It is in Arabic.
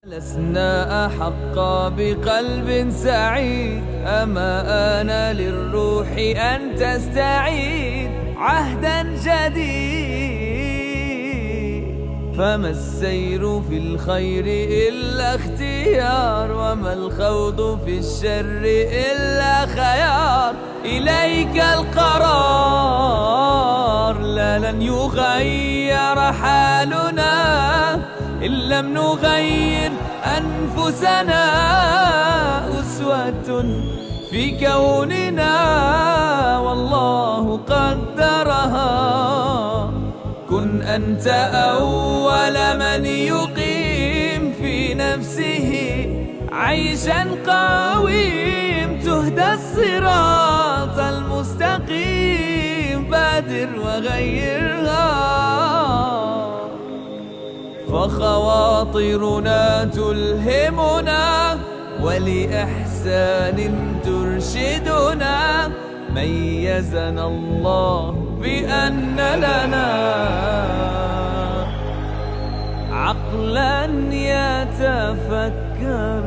لسنا أحق بقلب سعيد، أما آن للروح أن تستعيد عهدا جديد. فما السير في الخير إلا اختيار، وما الخوض في الشر إلا خيار. إليك القرار، لا لن يغير حالنا إن لم نغير أنفسنا. أسوة في كوننا والله قدرها. كن أنت أول من يقيم في نفسه عيشا قويم. تهدى الصراط المستقيم، بادر وغيرها. فخواطرنا تلهمنا ولإحسان ترشدنا. ميزنا الله بأن لنا عقلا يتفكر.